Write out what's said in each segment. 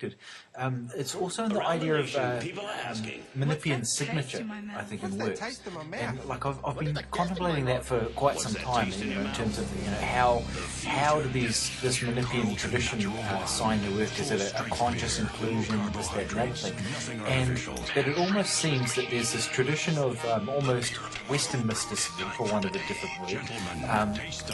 connected. It's also in the idea of menippean signature, I think, in works. And like I've been contemplating that for quite some time, you know, in terms of how do this menippean tradition sign their work? Is it a conscious inclusion? Is that another thing? And that it almost seems that there's this tradition of almost Western mysticism, for want of a different word,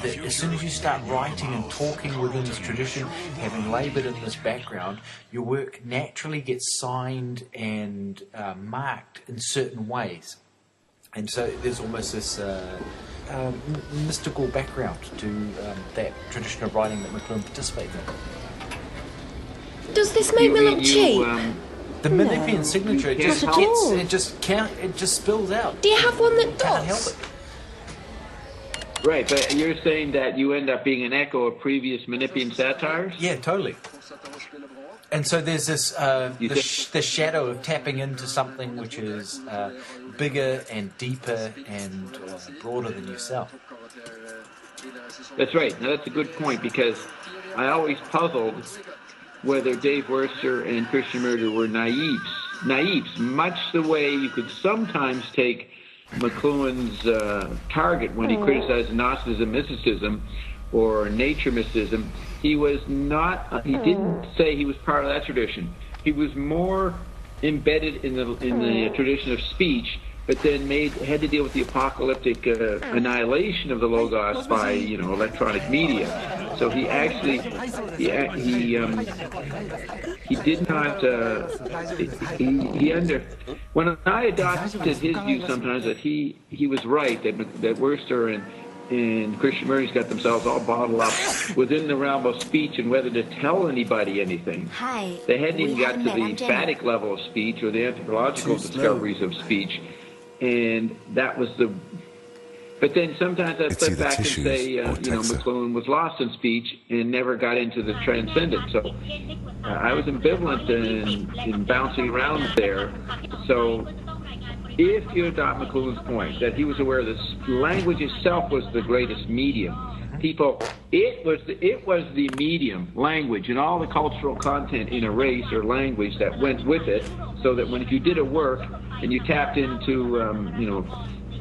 that as soon as you start writing and talking within this tradition, having laboured in this background, your work naturally gets signed and marked in certain ways. And so there's almost this mystical background to that tradition of writing that McLuhan participates in. Does this make me look cheap? The menippean signature, it just spills out. Do you have one that Can't help does? it. Right, but you're saying that you end up being an echo of previous menippean satires? Yeah, totally. And so there's this the shadow of tapping into something which is bigger and deeper and broader than yourself. That's right. Now that's a good point, because I always puzzled whether Dave Worcester and Christian Murder were naives, much the way you could sometimes take McLuhan's target when he criticized Gnosticism, mysticism, or nature mysticism. He was not. He didn't say he was part of that tradition. He was more embedded in the tradition of speech, but then had to deal with the apocalyptic annihilation of the Logos by electronic media. So he actually he did not when I adopted his view sometimes that he was right, that Worcester and Christian Murray's got themselves all bottled up within the realm of speech and whether to tell anybody anything. Hi. They hadn't even got to the emphatic level of speech or the anthropological discoveries of speech. And that was but then sometimes I step back and say, McLuhan was lost in speech and never got into the transcendent. So I was ambivalent in bouncing around there. So if you adopt McLuhan's point that he was aware that language itself was the greatest medium, it was the medium, language, and all the cultural content in a race or language that went with it, so that if you did a work and you tapped into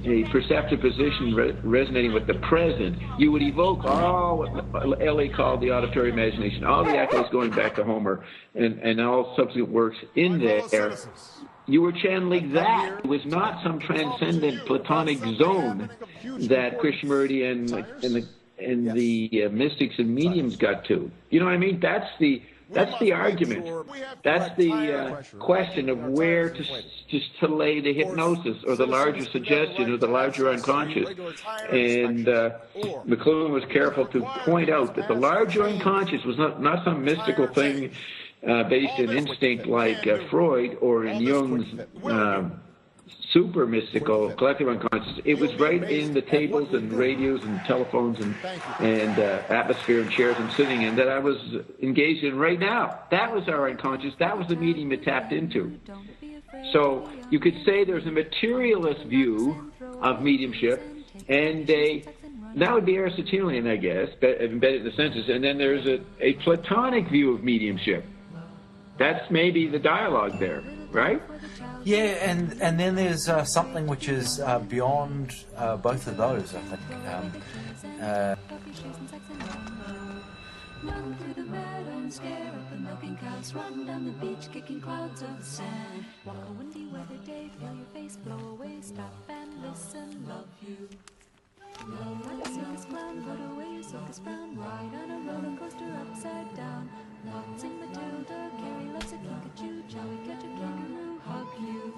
a perceptive position resonating with the present, you would evoke all what L.A. called the auditory imagination, all the echoes going back to Homer and all subsequent works in there. You were channeling that. It was not some transcendent Platonic zone that Krishnamurti and the mystics and mediums got to. You know what I mean? That's the argument. That's the question of where to lay the hypnosis or the larger suggestion or the larger unconscious. And McLuhan was careful to point out that the larger unconscious was not some mystical thing based in instinct like Freud or in Jung's super mystical collective unconscious. It was right in the tables and radios and telephones and atmosphere and chairs I'm sitting in that I was engaged in right now. That was our unconscious. That was the medium it tapped into. So you could say there's a materialist view of mediumship, and that would be Aristotelian, I guess, embedded in the senses. And then there's a Platonic view of mediumship. That's maybe the dialogue there, right? Yeah, and then there's something which is beyond both of those, I think. Run through the meadow and scare at the milking cows. Run down the beach, kicking clouds of sand. Walk a windy weather day, feel your face blow away. Stop and listen, love you. Love like a circus clown, put away your circus frown. Ride on a roller coaster upside down. Waltzing Matilda, Carrie loves a kinkajou. Joey catch a kangaroo, hug you.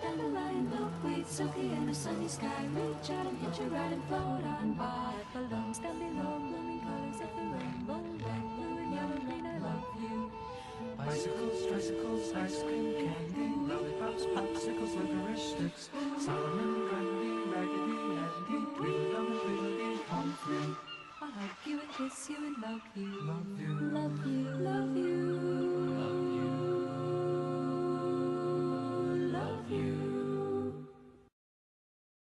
Dandelion, milkweed, silky in the sunny sky. Reach out and hitch a ride and float on by. Balloons down below, blooming colors of the rainbow. Red, blue, and yellow rain, I love you. Bicycles, tricycles, ice cream, candy, lollipops, popsicles, licorice sticks, Solomon, Grundy, Raggedy, Andy, Tweedledum and Tweedledee, home free. I'll hug you and kiss you and love you. Love you. Love you.